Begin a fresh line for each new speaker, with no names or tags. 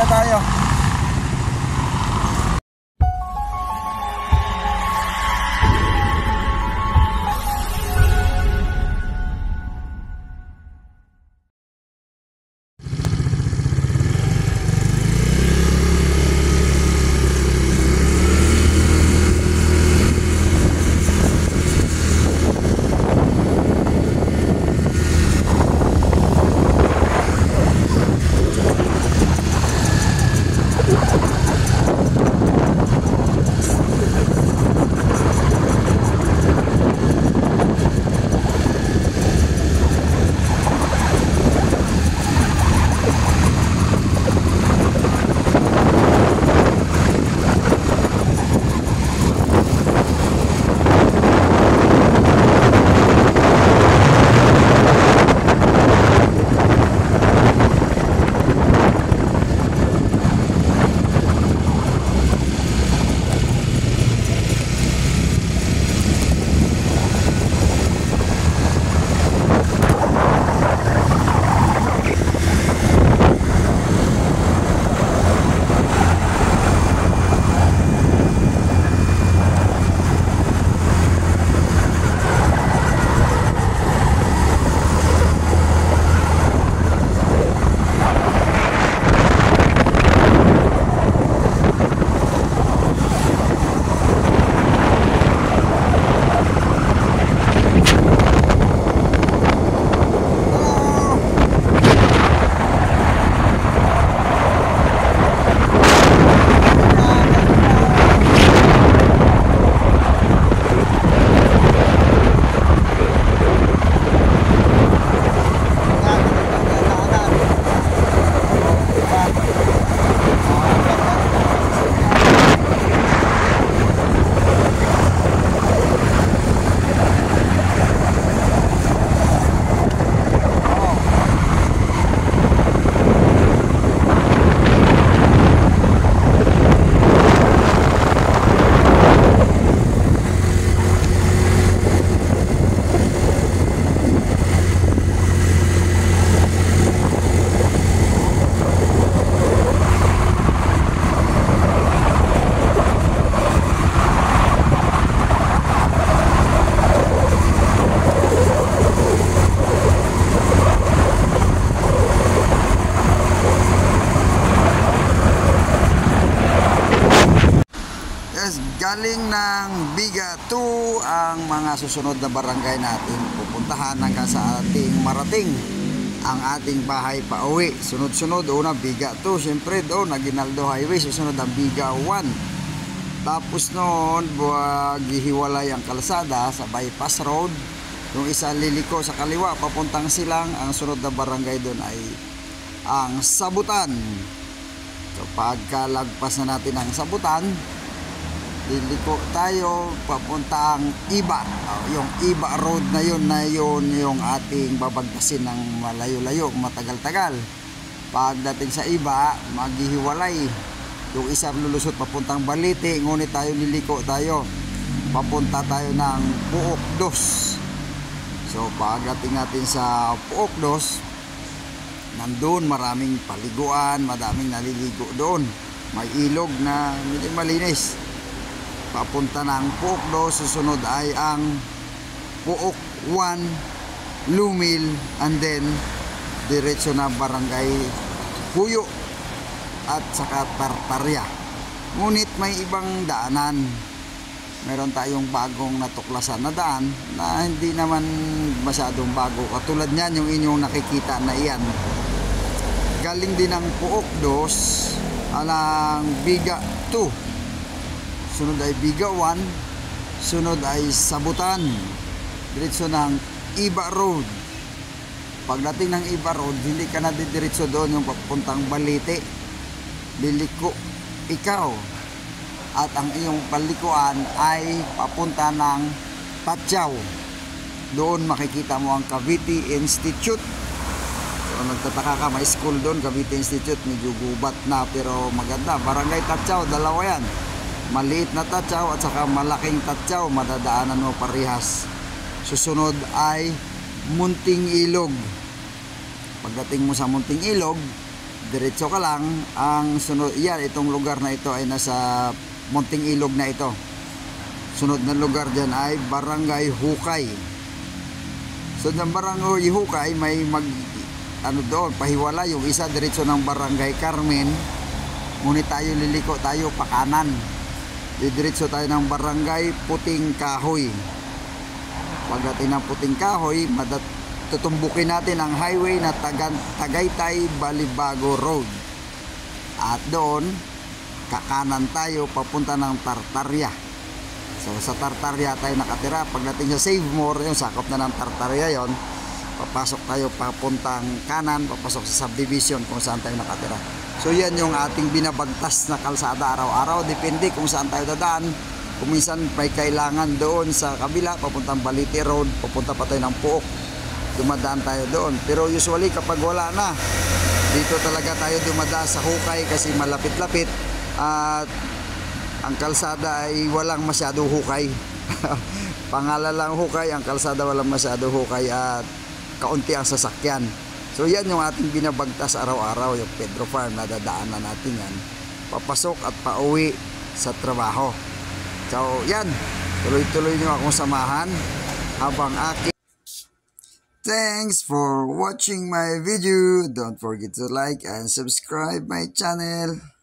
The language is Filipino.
na tayo. Galing ng Biga 2 ang mga susunod na barangay natin pupuntahan hanggang sa ating marating ang ating bahay pa uwi. Sunod-sunod, una Biga 2, siyempre doon Aguinaldo Highway, susunod ang Biga 1. Tapos noon gihiwalay ang kalsada sa bypass road, yung isa liliko sa kaliwa papuntang Silang. Ang sunod na barangay doon ay ang Sabutan. So pagkalagpas na natin ang Sabutan, liliko tayo papuntang Iba. Yung Iba road na yun yung ating babagpasin ng malayo-layo, matagal-tagal. Pagdating sa Iba, maghihiwalay. Yung isa lulusot papuntang Balite, ngunit tayo liliko tayo papunta tayo ng Puok 2. So pagdating natin sa Puok 2, nandun maraming paliguan, madaming naliligo doon. May ilog na malinis. Papunta ng Puok 2, susunod ay ang Puok 1, Lumil, and then diretso na barangay Puyo at saka Tartarya. Ngunit may ibang daanan. Meron tayong bagong natuklasan na daan na hindi naman masyadong bago. Katulad niyan yung inyong nakikita na iyan. Galing din ng Puok 2 alang Biga 2. Sunod ay Biga 1, sunod ay Sabutan, diretso ng Iba Road. Pagdating ng Iba Road, hindi ka na diretso doon yung papuntang Balite. Liliko ikaw. At ang iyong palikuan ay papunta ng Tatyaw. Doon makikita mo ang Cavite Institute. So nagtataka ka, may school doon, Cavite Institute, medyo gubat na pero maganda. Barangay Tatyaw, dalawa yan. Maliit na Tatyaw at saka malaking Tatyaw, madadaanan mo parehas. Susunod ay Munting Ilog. Pagdating mo sa Munting Ilog, diretso ka lang. Ang sunod, yan, itong lugar na ito ay nasa Munting Ilog na ito. Sunod na lugar dyan ay Barangay Hukay. So ng Barangay Hukay may doon, pahiwala. Yung isa diretso ng Barangay Carmen, ngunit tayo liliko tayo pa kanan. Diretso tayo ng Barangay Puting Kahoy. Pagdating ng Puting Kahoy, tutumbukin natin ang highway na Tagaytay Balibago Road. At doon, kakanan tayo papunta ng Tartaria. So sa Tartaria tayo nakatira. Pagdating sa Save More, yung sakop na ng Tartaria yon, papasok tayo papuntang kanan, papasok sa subdivision kung saan tayo nakatira. So yan yung ating binabagtas na kalsada araw-araw. Depende kung saan tayo dadaan. Kung minsan may kailangan doon sa kabila, papuntang Balite Road, papunta pa tayo ng Puok, dumadaan tayo doon. Pero usually kapag wala na, dito talaga tayo dumadaan sa Hukay kasi malapit-lapit. At ang kalsada ay walang masyado hukay. Pangalan lang hukay, ang kalsada walang masyado hukay at kaunti ang sasakyan. So yan yung ating binabagtas araw-araw, yung Pedro Farm na dadaanan natin yan, papasok at pauwi sa trabaho. So yan, tuloy-tuloy nyo akong samahan habang aking. Thanks for watching my video. Don't forget to like and subscribe my channel.